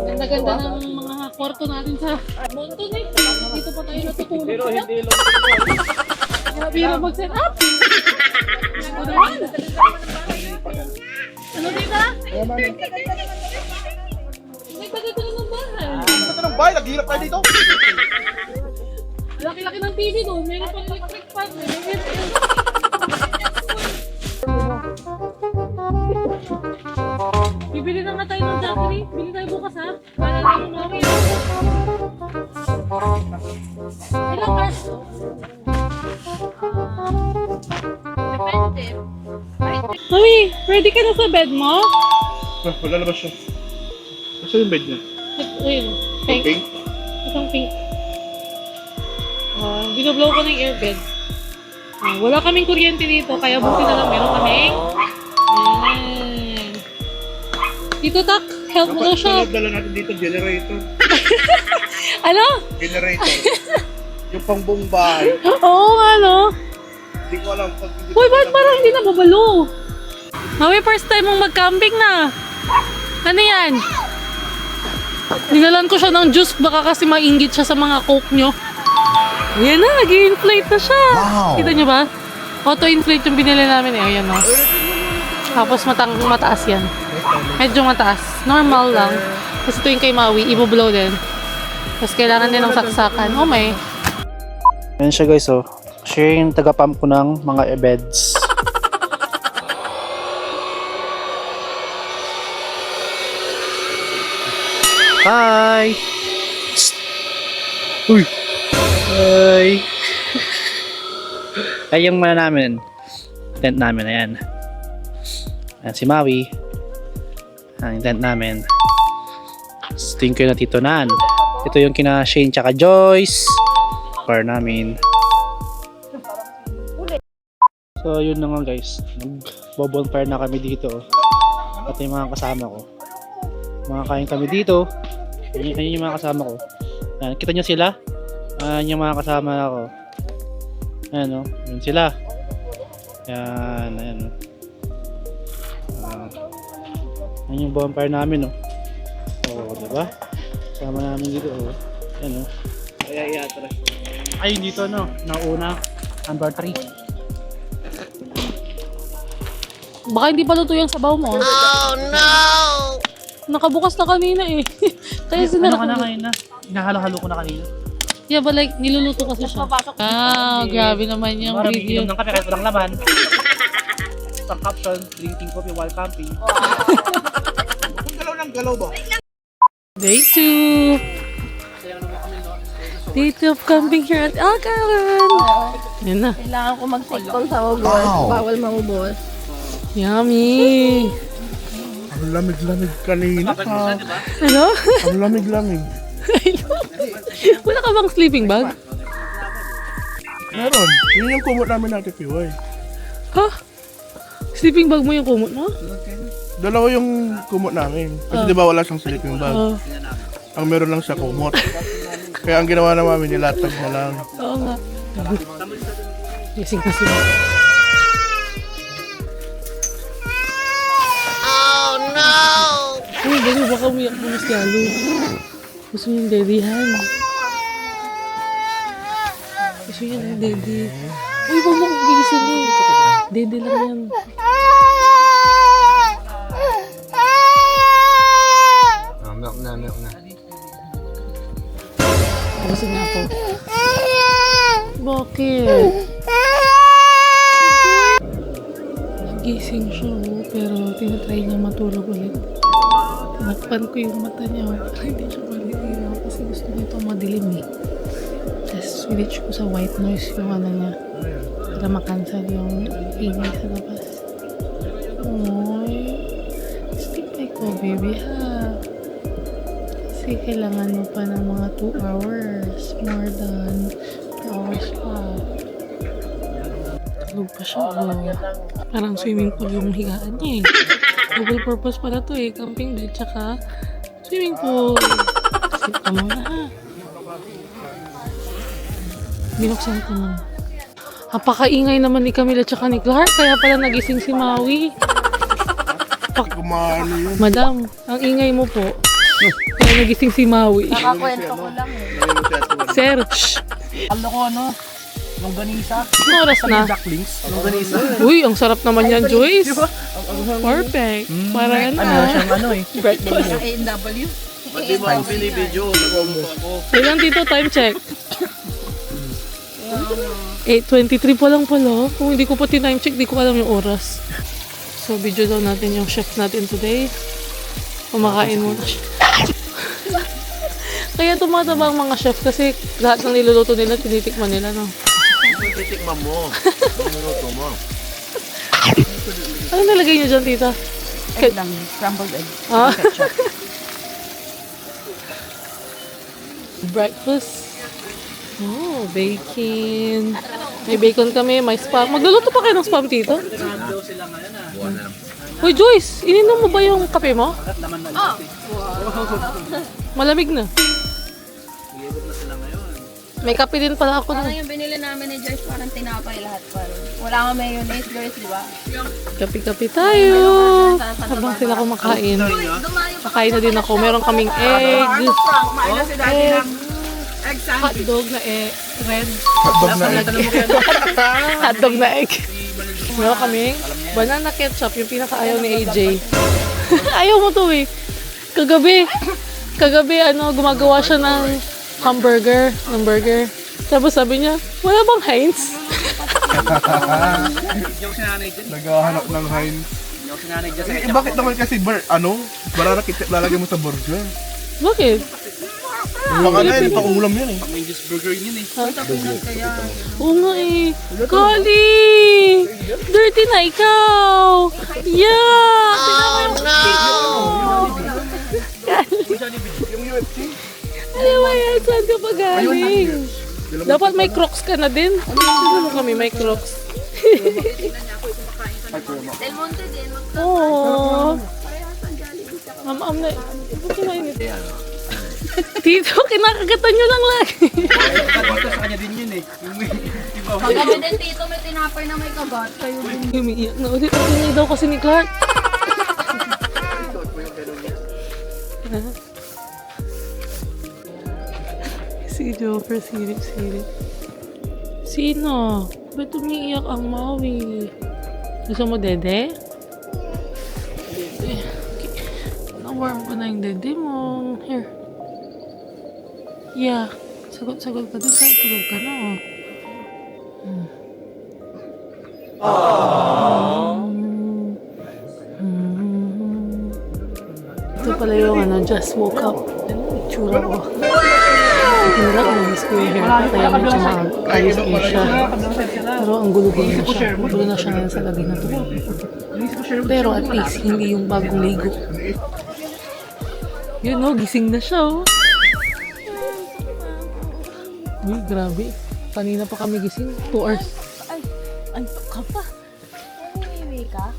Ganda-ganda ng mga kwarto natin sa Monton eh. Dito pa tayo natutulog. Pero hindi lang. Grabe na mag-set up. Ano dito? May pagkita ng bahay. Ito ng bahay, naghihirap tayo dito. Laki-laki ng TV doon. Meron pang electric fan. Bibili na nga tayo ng jackery. Bili tayo bukas ha. Para tayo umawi. Ilang cars? Depende. Mami, ready ka na sa bed mo? Wala na ba siya? Saan yung bed niya? Ayun, pink. Pink? Isang pink. Binoblow ko ng airbed. Wala kaming kuryente dito, kaya buti na lang meron kaming. Ayan. Dito tak, help mo daw siya. Dala natin dito, generator. Ano? Generator. Yung pang buong bahay. Oo nga no. Hindi ko alam. Uy, ba't parang hindi na babalo? Mami, first time mong mag-camping na. Ano yan? Dinalan ko siya ng juice, baka kasi mainggit siya sa mga coke nyo. Ayan na, nag-i-inflate na siya. Wow. Kita nyo ba? Auto-inflate yung binili namin eh. Ayan o. Tapos mataas yan. Medyo mataas. Normal lang. Kasi ito yung kay Maui, i-blow din. Tapos kailangan din ng saksakan. Oh may. Ayan siya guys oh. Siya yung taga-pump ko ng mga e-beds. Hi! Psst. Uy! Hi! Ay yung mga namin. Tent namin, ayan. Ayan si Maui. Ayan yung tent namin. Ito yung na Tito Nan. Ito yung kina Shane tsaka Joyce. Car namin. So yun na nga guys. Nag-bonfire na kami dito. At yung mga kasama ko. Makakain kami dito. Ayun yung mga kasama ko. Ayan, kita nyo sila? Ayan yung mga kasama ko. Ayan o. Yun sila. Ayan. Ayan o. Ayan yung bonfire namin o. Oo, diba? Kasama namin dito o. Ayan o. Ay, dito no. Nauna. Number 3. Baka hindi pa luto yung sabaw mo. Oh no! Nakabukas na kanina eh. Kaya Ano ka na kanina? Hinahalo-halo ko na kanina. Yeah, but like, niluluto kasi siya. Grabe naman yung Marami video. inom ng kape kahit walang laman. Sa caption, drinking coffee while camping. Kung galaw ng galaw ba? Day 2. Day 2 of camping here at Alcaran. Yan na. Kailangan ko mag-signal sa ubos. Bawal maubos. Yummy! Ang lamig-lamig kanina ka. Ano? Ang lamig-lamig. Wala ka bang sleeping bag? Meron. Yun yung kumot namin natin, Piway. Ha? Sleeping bag mo yung kumot mo? Dalawa yung kumot namin. Kasi di ba wala siyang sleeping bag. Oo. Ang meron lang siya kumot. Kaya ang ginawa na mami, nilatag na lang. Oo nga. Gising na sila. Uy, gano'n baka umiyak mo mas lalo. Gusto niya yung dedihan. Gusto niya yung dedi. Uy, huwag mo kong gigising eh. Dede lang yan. Milk na. Gusto niya ako. Bakit? Gising siya pero tinatry niya matulog ulit. Tinakpan ko yung mata niya para hindi siya maliligaw kasi gusto niya ito madilim eh. Tapos switch ko sa white noise yung ano niya para makancel yung ingay sa labas. Oy, sleep ko baby ha. Kasi kailangan mo pa ng mga 2 hours. More than 2 hours pa. Tulog pa siya. Parang swimming pool yung higaan niya eh. Double purpose pala to eh. Camping bed tsaka swimming pool. Sleep ka muna ha. Binuksan ko na. Napakaingay naman ni Camila tsaka ni Clark, kaya pala nagising si Maui. Kumano yun. Madam, ang ingay mo po. Kaya nagising si Maui. Nakakwento ko lang eh. Sir, shh! Alam ko ano, longganisa. Anong oras na? Ducklings. Longganisa. Uy, ang sarap naman yan, Joyce. Perfect. Para yan na. Ano eh. Breakfast. A&W. Pati mo ang binibidyo. Nag-uumpa ako. Kailan dito, time check? 8:23 pa lang pala. Kung hindi ko pati time check, di ko alam yung oras. So, video daw natin yung chef natin today. Kumakain muna siya. Kaya tumataba ang mga chef kasi lahat ng niluluto nila, tinitikman nila, no? Titikman mo. Ang minuto mo. Ano nalagay niyo dyan, tita? Egg lang. Scrambled egg. Ah? Breakfast. Oh, bacon. May bacon kami, may spam. Magluluto pa kayo ng spam, tito? Uy, Joyce, ininom mo ba yung kape mo? Malamig na. May kape din pala ako Parang na. yung binili namin ni Joyce, parang tinapay lahat parang. Wala nga mayonnaise, Joyce, di ba? Kape-kape tayo. Habang sila kumakain. Kakain na din ako. Meron kaming egg. Hotdog na red. Hotdog na egg. Hotdog na egg. Meron kaming banana ketchup, yung pinakaayaw ni AJ. Ayaw mo to eh. Kagabi gumagawa siya ng hamburger. Tapos sabi niya, wala bang Heinz? Naghahanap ng Heinz. Eh, bakit naman kasi banana ketchup lalagay mo sa burger? Bakit? Pang ano yun, pang ulam yun eh. Oo nga eh. Kali! Dirty na ikaw! Yeah! Ano ba yan? Saan ka pa galing? Dapat may crocs ka na din. Ano kami may crocs? Del Monte din. Oo. Ma'am na. Ba't kinainit? Tito, kinakagatan nyo lang lagi. Dito sa kanya din yun eh. Pag kami din dito may tinapay na may kagat, kayo din. Umiiyak na ulit. Ang ingay daw kasi ni Clark. Si Joker, silip. Sino? Ba't umiiyak ang Maui? Gusto mo dede? Dede. Na-warm pa na yung dede mo. Here. Yeah. Sagot ka din. Saan tulog ka na? Ito pala yung just woke up. Itsura ko. Hindi lang, umalis ko yung haircut. Kaya medyo maayos ko siya. Pero ang gulo-gulo na siya. Gulo na siya ngayon sa lagay na to. Pero at least, hindi yung bagong ligo. Yun no, gising na siya oh. Uy, grabe. Kanina pa kami gising. 2 hours. Ay, antok ka pa. Umiiwi ka?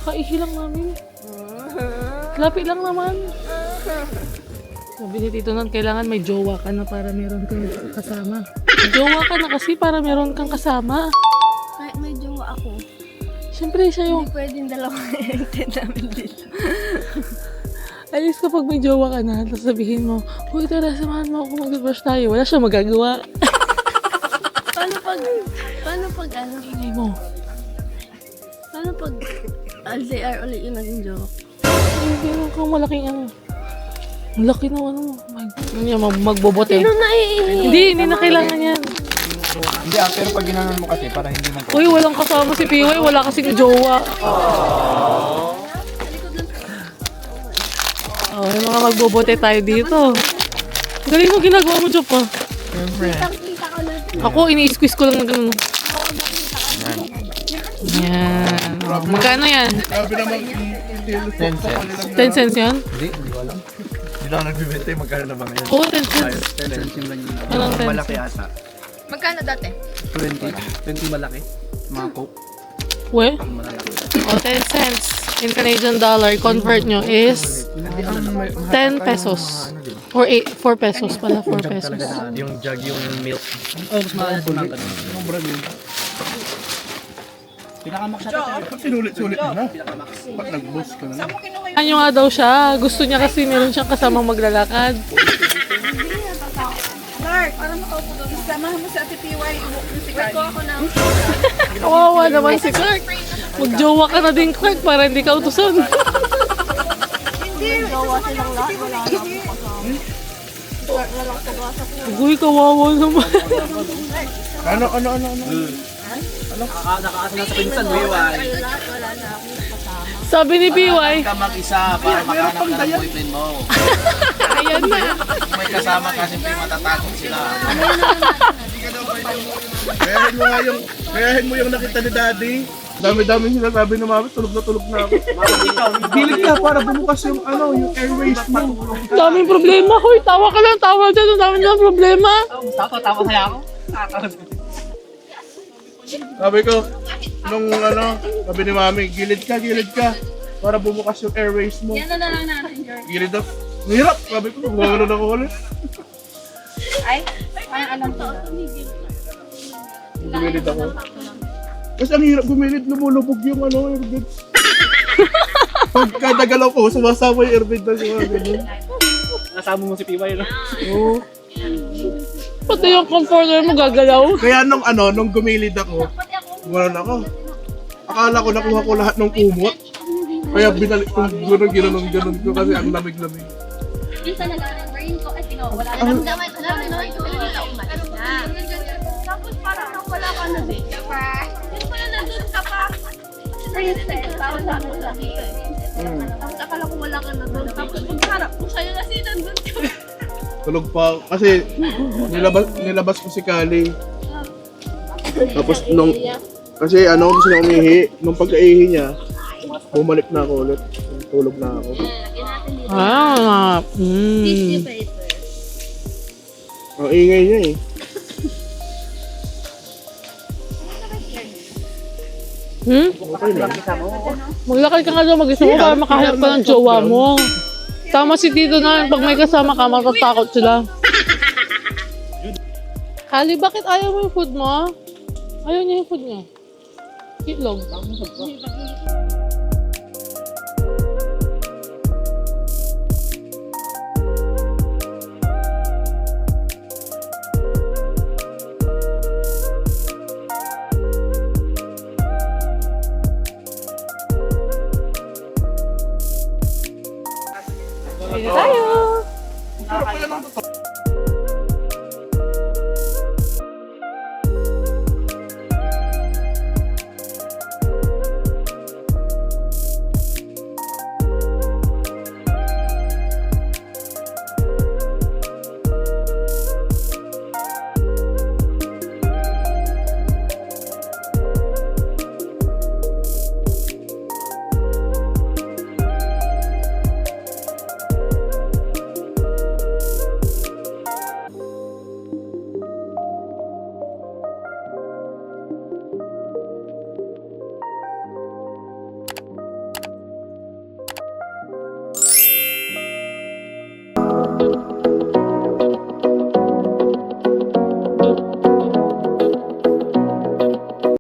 Kaihi lang namin. Lapit lang naman. Sabi ni Tito Nan, kailangan may jowa ka na para meron kang kasama. Jowa ka na kasi para meron kang kasama. Kahit may jowa ako, Siyempre siya yung... hindi pwedeng dalawa i-intend namin dito. At least kapag may jowa ka na, tapos sabihin mo, uy, tara, samahan mo ako mag-brush tayo. Wala siya magagawa. Paano pag Ingay mo. paano pag LDR ulit yung naging jowa? Hindi mo kang malaking ano. Ang laki na ano. Magbobote. Ano na Hindi na kailangan yan. Hindi pero pag ginanon mo kasi para hindi mo Uy, walang kasama si Piway. Wala kasing jowa. Oh, yung mga magbobote tayo dito. Galing mo ginagawa mo, Jop, ah. Kita ko na. Ako, ini-squeeze ko lang na gano'n. Yan. Oh, magkano yan? Grabe naman 10 cents. 10 cents yan? Hindi ko alam. Hindi lang nagbibenta yung magkano na ba ngayon? Oo, 10 cents. 10 cents yung lang yun. Anong 10 Malaki cents? ata. Magkano dati? 20 malaki. Mga coke. We? O, 10 cents in Canadian dollar. Convert nyo is 10 pesos. Ano din? Or 4 pesos pala, 4 pesos. Yung jug, yung milk. Oh, mas mahal ito ng ganun. Anong brand yun? Pinakamax siya. Sinulit-sulit mo na. Ba't nag-boost ka na? Ano nga daw siya, gusto niya kasi meron siyang kasamang maglalakad. Clark, para makaupo doon. Samahan mo si Ate PY, iwok mo si Kali. Ako na. Kawawa naman si Clark. Magjowa ka na din, Clark, para hindi ka utusan. Hindi. Gawa silang lahat. Wala na ako Uy, kawawa naman. Ano? Nakaasa na sa pinsan, Wiway. Sabi ni PY, Ka mag-isa para makahanap ka ng boyfriend mo. ayan na. Kung may kasama ka, siyempre matatakot sila. Kayahin mo yung nakita ni Daddy. Dami-dami sinasabi na mami, tulog na ako. Gilid ka para bumukas yung yung airways mo. Daming problema. Hoy, tawa ka lang, tawa dyan. Ang dami ng problema. Tawa kaya ako. Sabi ko, sabi ni mami, gilid ka, para bumukas yung airways mo. Yan na lang natin, George. Gilid ako. Hirap, sabi ko, gumagano na ako ulit. Ay, alam to. Gumilid ako. Kasi ang hirap gumilid, lumulubog yung airbed. Pagka nagalaw ko, sumasama yung airbed na siya. Ganun. Nasama mo si PY, no? Oo. Pati yung comforter mo gagalaw. Kaya nung gumilid ako, gumanon ako. Akala ko nakuha ko lahat ng kumot. Kaya binalik ko gano'n ko kasi ang lamig-lamig. Minsan nag-brain ko, ay tingnan, wala na naman. Umalis na. Tapos parang wala ka na din. Hindi pala nandun ka pa. Princess, parang nandun lagi ka. Tapos akala ko wala ka na doon. Tapos pagharap ko sa'yo kasi nandun ka. Tulog pa ako. Kasi nilabas ko si Kali. Tapos kasi gusto niya umihi. Nung pagkaihi niya, bumalik na ako ulit. Tulog na ako. Tissue paper. Ang ingay niya eh. Okay lang. Maglakad ka nga daw mag-isa mo para makahanap ka ng jowa mo. Tama si Tito na pag may kasama ka, matatakot sila. Kali, bakit ayaw mo yung food mo? Ayaw niya yung food niya. Itlog. Tayo!